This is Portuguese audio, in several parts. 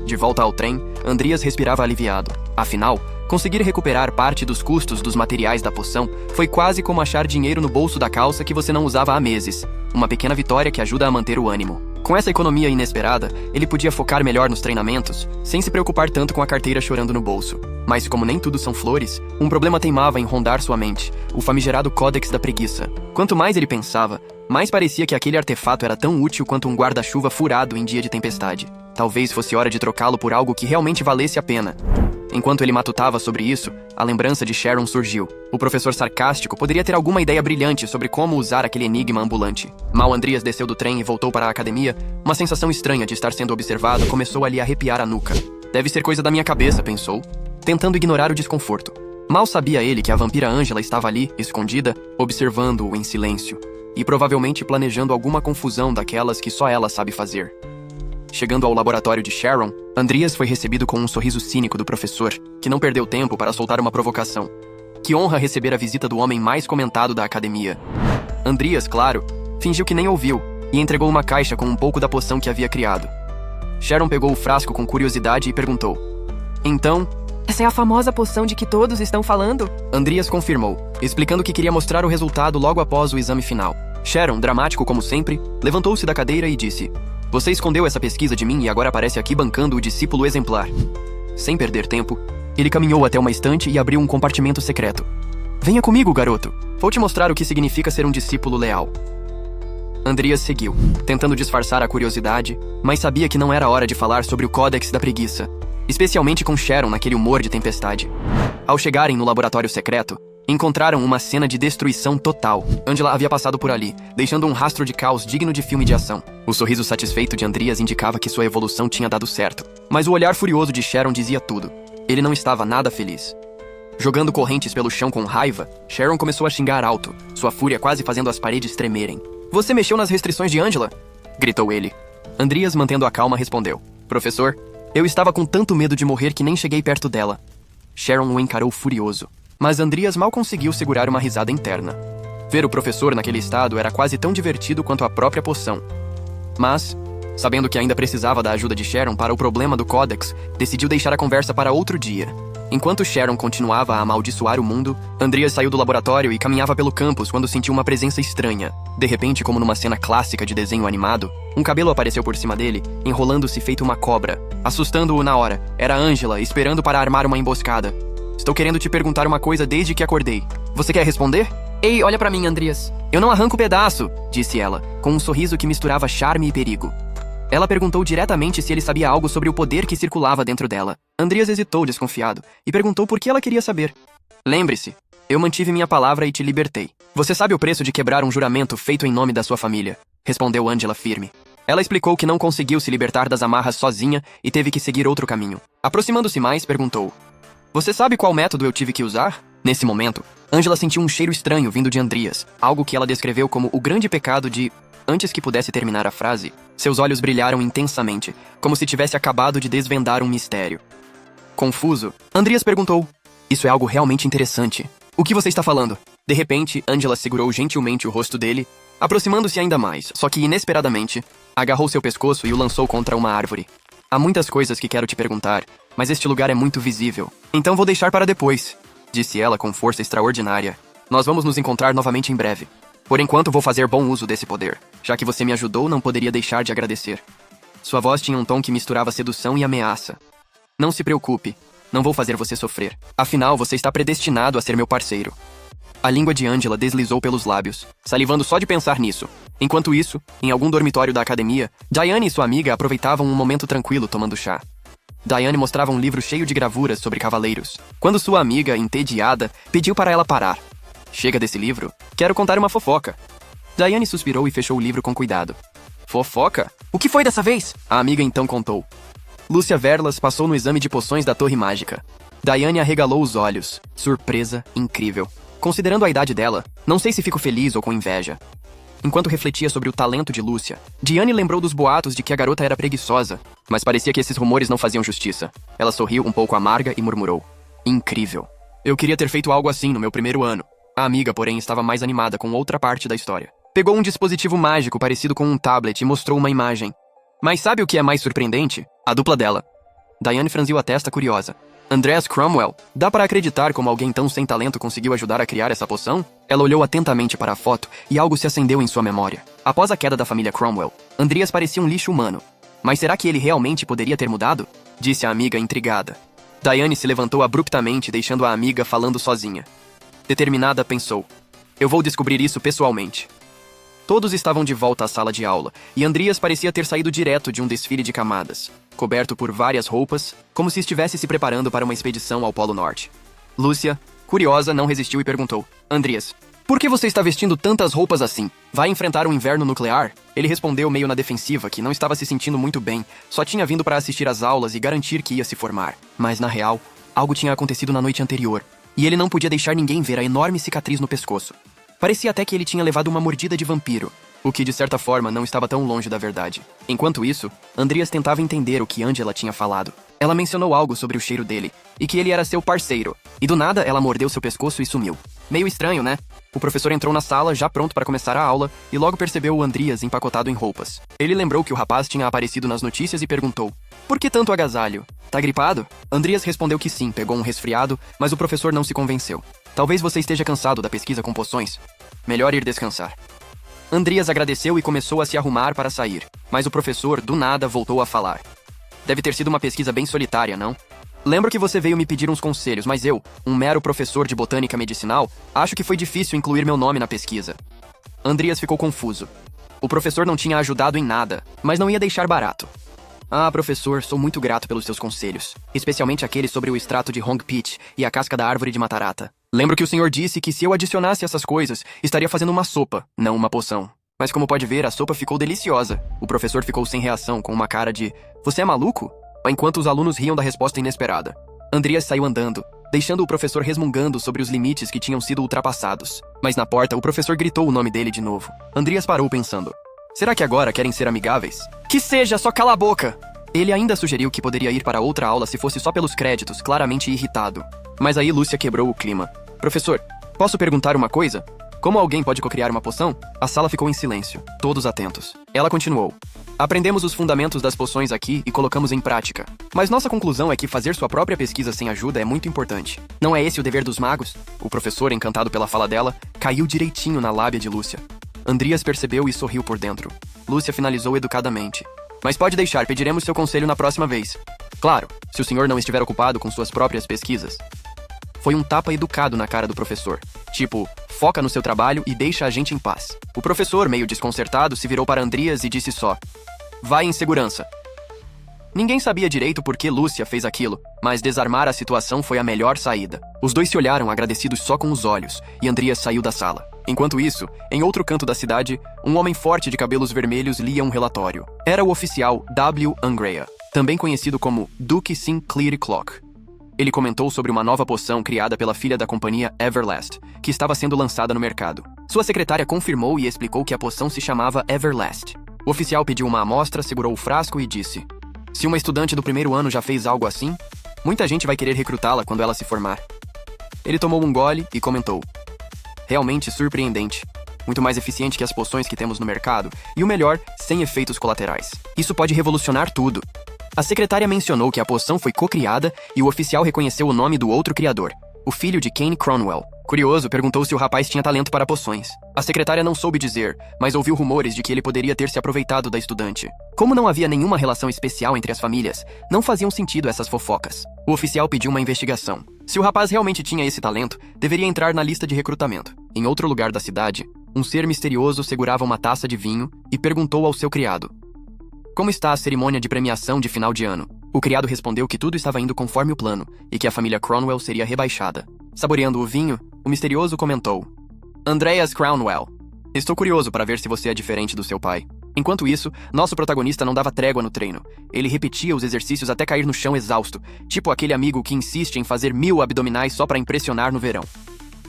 De volta ao trem, Andreas respirava aliviado. Afinal, conseguir recuperar parte dos custos dos materiais da poção foi quase como achar dinheiro no bolso da calça que você não usava há meses. Uma pequena vitória que ajuda a manter o ânimo. Com essa economia inesperada, ele podia focar melhor nos treinamentos, sem se preocupar tanto com a carteira chorando no bolso. Mas como nem tudo são flores, um problema teimava em rondar sua mente, o famigerado Códex da Preguiça. Quanto mais ele pensava, mais parecia que aquele artefato era tão útil quanto um guarda-chuva furado em dia de tempestade. Talvez fosse hora de trocá-lo por algo que realmente valesse a pena. Enquanto ele matutava sobre isso, a lembrança de Sharon surgiu. O professor sarcástico poderia ter alguma ideia brilhante sobre como usar aquele enigma ambulante. Mal Andreas desceu do trem e voltou para a academia, uma sensação estranha de estar sendo observado começou a lhe arrepiar a nuca. Deve ser coisa da minha cabeça, pensou, tentando ignorar o desconforto. Mal sabia ele que a vampira Angela estava ali, escondida, observando-o em silêncio, e provavelmente planejando alguma confusão daquelas que só ela sabe fazer. Chegando ao laboratório de Sharon, Andreas foi recebido com um sorriso cínico do professor, que não perdeu tempo para soltar uma provocação. Que honra receber a visita do homem mais comentado da academia. Andreas, claro, fingiu que nem ouviu, e entregou uma caixa com um pouco da poção que havia criado. Sharon pegou o frasco com curiosidade e perguntou: "Então, Essa é a famosa poção de que todos estão falando?" Andreas confirmou, explicando que queria mostrar o resultado logo após o exame final. Sharon, dramático como sempre, levantou-se da cadeira e disse: "Você escondeu essa pesquisa de mim e agora aparece aqui bancando o discípulo exemplar." Sem perder tempo, ele caminhou até uma estante e abriu um compartimento secreto. "Venha comigo, garoto. Vou te mostrar o que significa ser um discípulo leal." Andreas seguiu, tentando disfarçar a curiosidade, mas sabia que não era hora de falar sobre o Códex da Preguiça, especialmente com Sharon naquele humor de tempestade. Ao chegarem no laboratório secreto, encontraram uma cena de destruição total. Angela havia passado por ali, deixando um rastro de caos digno de filme de ação. O sorriso satisfeito de Andreas indicava que sua evolução tinha dado certo, mas o olhar furioso de Sharon dizia tudo. Ele não estava nada feliz. Jogando correntes pelo chão com raiva, Sharon começou a xingar alto, sua fúria quase fazendo as paredes tremerem. "Você mexeu nas restrições de Angela?" gritou ele. Andreas, mantendo a calma, respondeu: "Professor, eu estava com tanto medo de morrer que nem cheguei perto dela." Sharon o encarou furioso, mas Andreas mal conseguiu segurar uma risada interna. Ver o professor naquele estado era quase tão divertido quanto a própria poção. Mas, sabendo que ainda precisava da ajuda de Sharon para o problema do Códex, decidiu deixar a conversa para outro dia. Enquanto Sharon continuava a amaldiçoar o mundo, Andreas saiu do laboratório e caminhava pelo campus quando sentiu uma presença estranha. De repente, como numa cena clássica de desenho animado, um cabelo apareceu por cima dele, enrolando-se feito uma cobra. Assustando-o na hora, era Angela, esperando para armar uma emboscada. "Estou querendo te perguntar uma coisa desde que acordei. Você quer responder?" "Ei, olha pra mim, Andreas." "Eu não arranco pedaço", disse ela, com um sorriso que misturava charme e perigo. Ela perguntou diretamente se ele sabia algo sobre o poder que circulava dentro dela. Andreas hesitou, desconfiado, e perguntou por que ela queria saber. "Lembre-se, eu mantive minha palavra e te libertei. Você sabe o preço de quebrar um juramento feito em nome da sua família", respondeu Angela firme. Ela explicou que não conseguiu se libertar das amarras sozinha e teve que seguir outro caminho. Aproximando-se mais, perguntou: "Você sabe qual método eu tive que usar?" Nesse momento, Angela sentiu um cheiro estranho vindo de Andreas, algo que ela descreveu como o grande pecado de... Antes que pudesse terminar a frase, seus olhos brilharam intensamente, como se tivesse acabado de desvendar um mistério. Confuso, Andreas perguntou: "Isso é algo realmente interessante. O que você está falando?" De repente, Angela segurou gentilmente o rosto dele, aproximando-se ainda mais, só que inesperadamente, agarrou seu pescoço e o lançou contra uma árvore. "Há muitas coisas que quero te perguntar, mas este lugar é muito visível. Então vou deixar para depois", disse ela com força extraordinária. "Nós vamos nos encontrar novamente em breve. Por enquanto vou fazer bom uso desse poder. Já que você me ajudou, não poderia deixar de agradecer." Sua voz tinha um tom que misturava sedução e ameaça. "Não se preocupe, não vou fazer você sofrer. Afinal, você está predestinado a ser meu parceiro." A língua de Angela deslizou pelos lábios, salivando só de pensar nisso. Enquanto isso, em algum dormitório da academia, Diane e sua amiga aproveitavam um momento tranquilo tomando chá. Diane mostrava um livro cheio de gravuras sobre cavaleiros, quando sua amiga, entediada, pediu para ela parar. "Chega desse livro, quero contar uma fofoca." Diane suspirou e fechou o livro com cuidado. "Fofoca? O que foi dessa vez?" A amiga então contou. Lúcia Verlas passou no exame de poções da Torre Mágica. Diane arregalou os olhos. Surpresa incrível. Considerando a idade dela, não sei se fico feliz ou com inveja. Enquanto refletia sobre o talento de Lúcia, Diane lembrou dos boatos de que a garota era preguiçosa, mas parecia que esses rumores não faziam justiça. Ela sorriu um pouco amarga e murmurou: "Incrível. Eu queria ter feito algo assim no meu primeiro ano." A amiga, porém, estava mais animada com outra parte da história. Pegou um dispositivo mágico parecido com um tablet e mostrou uma imagem. Mas sabe o que é mais surpreendente? A dupla dela. Diane franziu a testa curiosa. Andreas Cromwell, dá para acreditar como alguém tão sem talento conseguiu ajudar a criar essa poção? Ela olhou atentamente para a foto e algo se acendeu em sua memória. Após a queda da família Cromwell, Andreas parecia um lixo humano. Mas será que ele realmente poderia ter mudado? Disse a amiga intrigada. Diane se levantou abruptamente, deixando a amiga falando sozinha. Determinada, pensou. Eu vou descobrir isso pessoalmente. Todos estavam de volta à sala de aula, e Andreas parecia ter saído direto de um desfile de camadas, coberto por várias roupas, como se estivesse se preparando para uma expedição ao Polo Norte. Lúcia, curiosa, não resistiu e perguntou. Andreas, por que você está vestindo tantas roupas assim? Vai enfrentar um inverno nuclear? Ele respondeu meio na defensiva que não estava se sentindo muito bem, só tinha vindo para assistir às aulas e garantir que ia se formar. Mas, na real, algo tinha acontecido na noite anterior, e ele não podia deixar ninguém ver a enorme cicatriz no pescoço. Parecia até que ele tinha levado uma mordida de vampiro, o que de certa forma não estava tão longe da verdade. Enquanto isso, Andreas tentava entender o que Angela tinha falado. Ela mencionou algo sobre o cheiro dele, e que ele era seu parceiro, e do nada ela mordeu seu pescoço e sumiu. Meio estranho, né? O professor entrou na sala, já pronto para começar a aula, e logo percebeu o Andreas empacotado em roupas. Ele lembrou que o rapaz tinha aparecido nas notícias e perguntou, por que tanto agasalho? Tá gripado? Andreas respondeu que sim, pegou um resfriado, mas o professor não se convenceu. Talvez você esteja cansado da pesquisa com poções. Melhor ir descansar. Andreas agradeceu e começou a se arrumar para sair, mas o professor, do nada, voltou a falar. Deve ter sido uma pesquisa bem solitária, não? Lembro que você veio me pedir uns conselhos, mas eu, um mero professor de botânica medicinal, acho que foi difícil incluir meu nome na pesquisa. Andreas ficou confuso. O professor não tinha ajudado em nada, mas não ia deixar barato. Ah, professor, sou muito grato pelos seus conselhos, especialmente aqueles sobre o extrato de Hong Peach e a casca da árvore de Matarata. Lembro que o senhor disse que se eu adicionasse essas coisas, estaria fazendo uma sopa, não uma poção. Mas como pode ver, a sopa ficou deliciosa. O professor ficou sem reação, com uma cara de "Você é maluco?" enquanto os alunos riam da resposta inesperada. Andreas saiu andando, deixando o professor resmungando sobre os limites que tinham sido ultrapassados. Mas na porta, o professor gritou o nome dele de novo. Andreas parou pensando. Será que agora querem ser amigáveis? Que seja, só cala a boca! Ele ainda sugeriu que poderia ir para outra aula se fosse só pelos créditos, claramente irritado. Mas aí Lúcia quebrou o clima. Professor, posso perguntar uma coisa? Como alguém pode cocriar uma poção? A sala ficou em silêncio, todos atentos. Ela continuou. Aprendemos os fundamentos das poções aqui e colocamos em prática. Mas nossa conclusão é que fazer sua própria pesquisa sem ajuda é muito importante. Não é esse o dever dos magos? O professor, encantado pela fala dela, caiu direitinho na lábia de Lúcia. Andreas percebeu e sorriu por dentro. Lúcia finalizou educadamente. Mas pode deixar, pediremos seu conselho na próxima vez. Claro, se o senhor não estiver ocupado com suas próprias pesquisas. Foi um tapa educado na cara do professor. Tipo, foca no seu trabalho e deixa a gente em paz. O professor, meio desconcertado, se virou para Andreas e disse só: vai em segurança. Ninguém sabia direito por que Lúcia fez aquilo, mas desarmar a situação foi a melhor saída. Os dois se olharam agradecidos só com os olhos, e Andreas saiu da sala. Enquanto isso, em outro canto da cidade, um homem forte de cabelos vermelhos lia um relatório. Era o oficial W. Angrea, também conhecido como Duke Sinclair Clock. Ele comentou sobre uma nova poção criada pela filha da companhia Everlast, que estava sendo lançada no mercado. Sua secretária confirmou e explicou que a poção se chamava Everlast. O oficial pediu uma amostra, segurou o frasco e disse: se uma estudante do primeiro ano já fez algo assim, muita gente vai querer recrutá-la quando ela se formar. Ele tomou um gole e comentou: realmente surpreendente. Muito mais eficiente que as poções que temos no mercado, e o melhor, sem efeitos colaterais. Isso pode revolucionar tudo. A secretária mencionou que a poção foi co-criada e o oficial reconheceu o nome do outro criador, o filho de Kane Cromwell. Curioso, perguntou se o rapaz tinha talento para poções. A secretária não soube dizer, mas ouviu rumores de que ele poderia ter se aproveitado da estudante. Como não havia nenhuma relação especial entre as famílias, não faziam sentido essas fofocas. O oficial pediu uma investigação. Se o rapaz realmente tinha esse talento, deveria entrar na lista de recrutamento. Em outro lugar da cidade, um ser misterioso segurava uma taça de vinho e perguntou ao seu criado: como está a cerimônia de premiação de final de ano? O criado respondeu que tudo estava indo conforme o plano e que a família Cromwell seria rebaixada. Saboreando o vinho, o misterioso comentou: Andreas Cromwell, estou curioso para ver se você é diferente do seu pai. Enquanto isso, nosso protagonista não dava trégua no treino. Ele repetia os exercícios até cair no chão exausto, tipo aquele amigo que insiste em fazer 1000 abdominais só para impressionar no verão.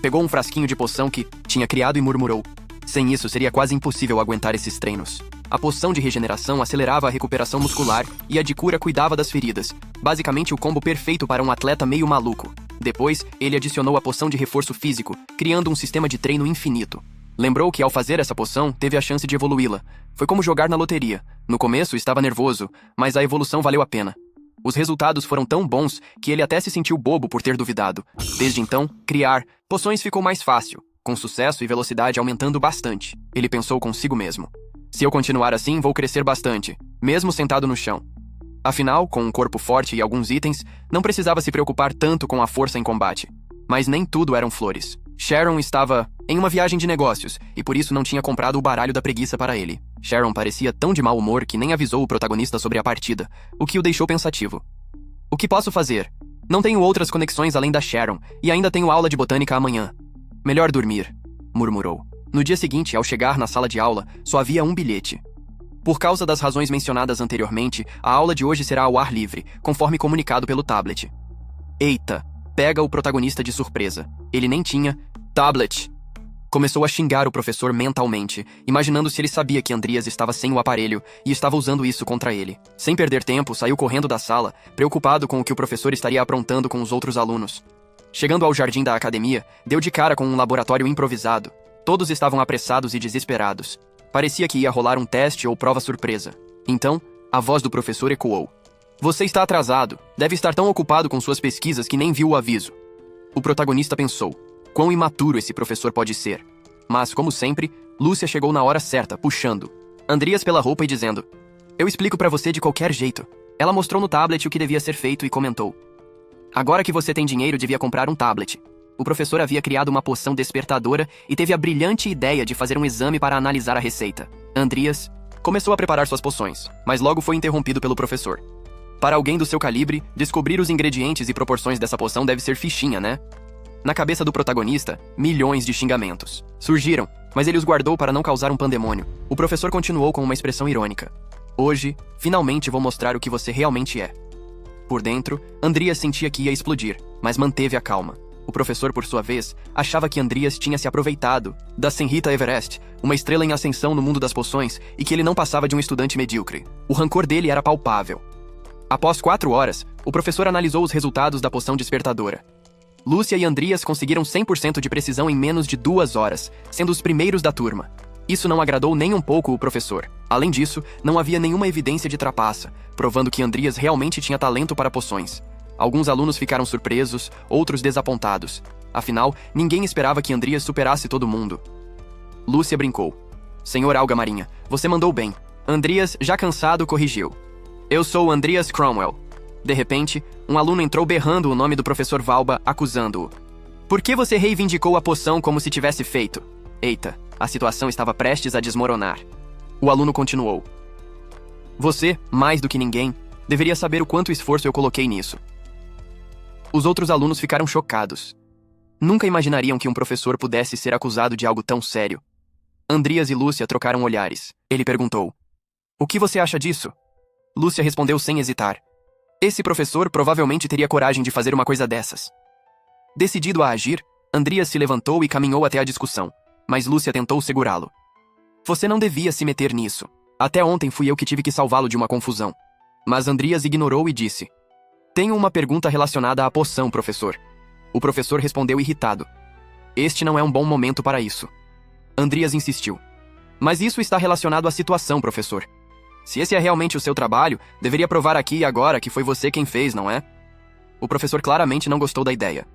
Pegou um frasquinho de poção que tinha criado e murmurou: sem isso, seria quase impossível aguentar esses treinos. A poção de regeneração acelerava a recuperação muscular e a de cura cuidava das feridas. Basicamente o combo perfeito para um atleta meio maluco. Depois, ele adicionou a poção de reforço físico, criando um sistema de treino infinito. Lembrou que ao fazer essa poção, teve a chance de evoluí-la. Foi como jogar na loteria. No começo, estava nervoso, mas a evolução valeu a pena. Os resultados foram tão bons que ele até se sentiu bobo por ter duvidado. Desde então, criar poções ficou mais fácil, com sucesso e velocidade aumentando bastante. Ele pensou consigo mesmo: se eu continuar assim, vou crescer bastante, mesmo sentado no chão. Afinal, com um corpo forte e alguns itens, não precisava se preocupar tanto com a força em combate. Mas nem tudo eram flores. Sharon estava em uma viagem de negócios e por isso não tinha comprado o baralho da preguiça para ele. Sharon parecia tão de mau humor que nem avisou o protagonista sobre a partida, o que o deixou pensativo. O que posso fazer? Não tenho outras conexões além da Sharon e ainda tenho aula de botânica amanhã. Melhor dormir, murmurou. No dia seguinte, ao chegar na sala de aula, só havia um bilhete. Por causa das razões mencionadas anteriormente, a aula de hoje será ao ar livre, conforme comunicado pelo tablet. Eita, pega o protagonista de surpresa. Ele nem tinha tablet. Começou a xingar o professor mentalmente, imaginando se ele sabia que Andreas estava sem o aparelho e estava usando isso contra ele. Sem perder tempo, saiu correndo da sala, preocupado com o que o professor estaria aprontando com os outros alunos. Chegando ao jardim da academia, deu de cara com um laboratório improvisado. Todos estavam apressados e desesperados. Parecia que ia rolar um teste ou prova surpresa. Então, a voz do professor ecoou. Você está atrasado. Deve estar tão ocupado com suas pesquisas que nem viu o aviso. O protagonista pensou: quão imaturo esse professor pode ser. Mas, como sempre, Lúcia chegou na hora certa, puxando Andreas pela roupa e dizendo: eu explico pra você de qualquer jeito. Ela mostrou no tablet o que devia ser feito e comentou: agora que você tem dinheiro, devia comprar um tablet. O professor havia criado uma poção despertadora e teve a brilhante ideia de fazer um exame para analisar a receita. Andreas começou a preparar suas poções, mas logo foi interrompido pelo professor. Para alguém do seu calibre, descobrir os ingredientes e proporções dessa poção deve ser fichinha, né? Na cabeça do protagonista, milhões de xingamentos surgiram, mas ele os guardou para não causar um pandemônio. O professor continuou com uma expressão irônica: hoje, finalmente vou mostrar o que você realmente é. Por dentro, Andreas sentia que ia explodir, mas manteve a calma. O professor, por sua vez, achava que Andreas tinha se aproveitado da Senrita Everest, uma estrela em ascensão no mundo das poções, e que ele não passava de um estudante medíocre. O rancor dele era palpável. Após 4 horas, o professor analisou os resultados da poção despertadora. Lúcia e Andreas conseguiram 100% de precisão em menos de 2 horas, sendo os primeiros da turma. Isso não agradou nem um pouco o professor. Além disso, não havia nenhuma evidência de trapaça, provando que Andreas realmente tinha talento para poções. Alguns alunos ficaram surpresos, outros desapontados. Afinal, ninguém esperava que Andreas superasse todo mundo. Lúcia brincou: Senhor Alga Marinha, você mandou bem. Andreas, já cansado, corrigiu: eu sou Andreas Cromwell. De repente, um aluno entrou berrando o nome do professor Valba, acusando-o. Por que você reivindicou a poção como se tivesse feito? Eita, a situação estava prestes a desmoronar. O aluno continuou: você, mais do que ninguém, deveria saber o quanto esforço eu coloquei nisso. Os outros alunos ficaram chocados. Nunca imaginariam que um professor pudesse ser acusado de algo tão sério. Andreas e Lúcia trocaram olhares. Ele perguntou: o que você acha disso? Lúcia respondeu sem hesitar: esse professor provavelmente teria coragem de fazer uma coisa dessas. Decidido a agir, Andreas se levantou e caminhou até a discussão, mas Lúcia tentou segurá-lo. Você não devia se meter nisso. Até ontem fui eu que tive que salvá-lo de uma confusão. Mas Andreas ignorou e disse: tenho uma pergunta relacionada à poção, professor. O professor respondeu irritado: este não é um bom momento para isso. Andreas insistiu: mas isso está relacionado à situação, professor. Se esse é realmente o seu trabalho, deveria provar aqui e agora que foi você quem fez, não é? O professor claramente não gostou da ideia.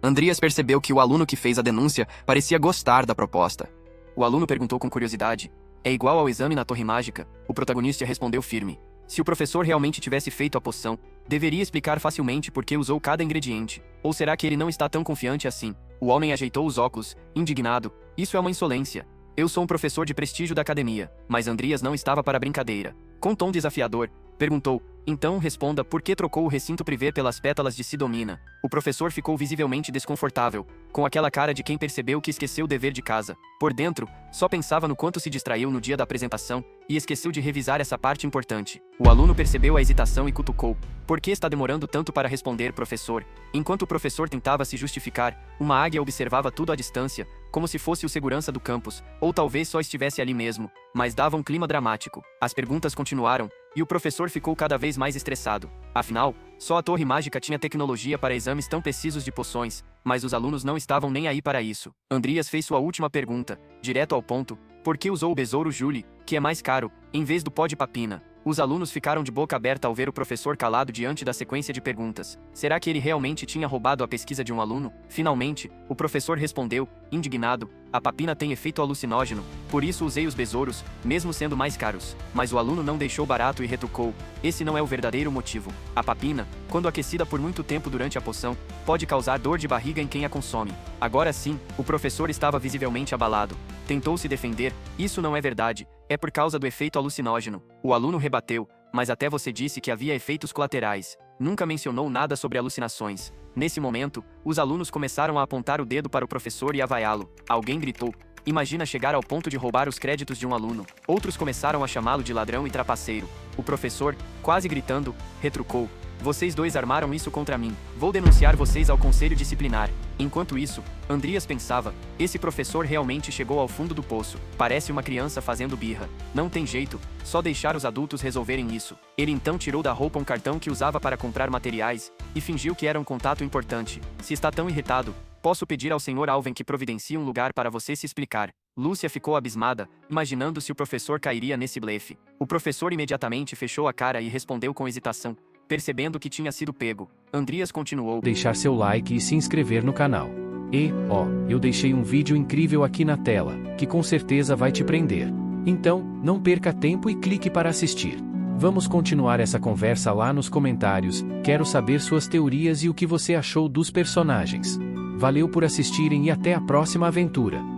Andreas percebeu que o aluno que fez a denúncia parecia gostar da proposta. O aluno perguntou com curiosidade: é igual ao exame na Torre Mágica? O protagonista respondeu firme: se o professor realmente tivesse feito a poção, deveria explicar facilmente por que usou cada ingrediente. Ou será que ele não está tão confiante assim? O homem ajeitou os óculos, indignado: isso é uma insolência. Eu sou um professor de prestígio da academia. Mas Andreas não estava para brincadeira. Com tom desafiador, perguntou: então responda por que trocou o recinto privê pelas pétalas de Sidomina. O professor ficou visivelmente desconfortável, com aquela cara de quem percebeu que esqueceu o dever de casa. Por dentro, só pensava no quanto se distraiu no dia da apresentação e esqueceu de revisar essa parte importante. O aluno percebeu a hesitação e cutucou: por que está demorando tanto para responder, professor? Enquanto o professor tentava se justificar, uma águia observava tudo à distância, como se fosse o segurança do campus, ou talvez só estivesse ali mesmo, mas dava um clima dramático. As perguntas continuaram, e o professor ficou cada vez mais estressado. Afinal, só a Torre Mágica tinha tecnologia para exames tão precisos de poções, mas os alunos não estavam nem aí para isso. Andreas fez sua última pergunta, direto ao ponto: por que usou o besouro Julie, que é mais caro, em vez do pó de papina? Os alunos ficaram de boca aberta ao ver o professor calado diante da sequência de perguntas. Será que ele realmente tinha roubado a pesquisa de um aluno? Finalmente, o professor respondeu, indignado: a papina tem efeito alucinógeno, por isso usei os besouros, mesmo sendo mais caros. Mas o aluno não deixou barato e retrucou: esse não é o verdadeiro motivo. A papina, quando aquecida por muito tempo durante a poção, pode causar dor de barriga em quem a consome. Agora sim, o professor estava visivelmente abalado. Tentou se defender: isso não é verdade, é por causa do efeito alucinógeno. O aluno rebateu: mas até você disse que havia efeitos colaterais. Nunca mencionou nada sobre alucinações. Nesse momento, os alunos começaram a apontar o dedo para o professor e a vaiá-lo. Alguém gritou: imagina chegar ao ponto de roubar os créditos de um aluno. Outros começaram a chamá-lo de ladrão e trapaceiro. O professor, quase gritando, retrucou: vocês dois armaram isso contra mim. Vou denunciar vocês ao conselho disciplinar. Enquanto isso, Andrias pensava: esse professor realmente chegou ao fundo do poço. Parece uma criança fazendo birra. Não tem jeito, só deixar os adultos resolverem isso. Ele então tirou da roupa um cartão que usava para comprar materiais e fingiu que era um contato importante. Se está tão irritado, posso pedir ao Sr. Alven que providencie um lugar para você se explicar. Lúcia ficou abismada, imaginando se o professor cairia nesse blefe. O professor imediatamente fechou a cara e respondeu com hesitação, percebendo que tinha sido pego. Andrias continuou: deixar seu like e se inscrever no canal. E, eu deixei um vídeo incrível aqui na tela, que com certeza vai te prender. Então, não perca tempo e clique para assistir. Vamos continuar essa conversa lá nos comentários, quero saber suas teorias e o que você achou dos personagens. Valeu por assistirem e até a próxima aventura.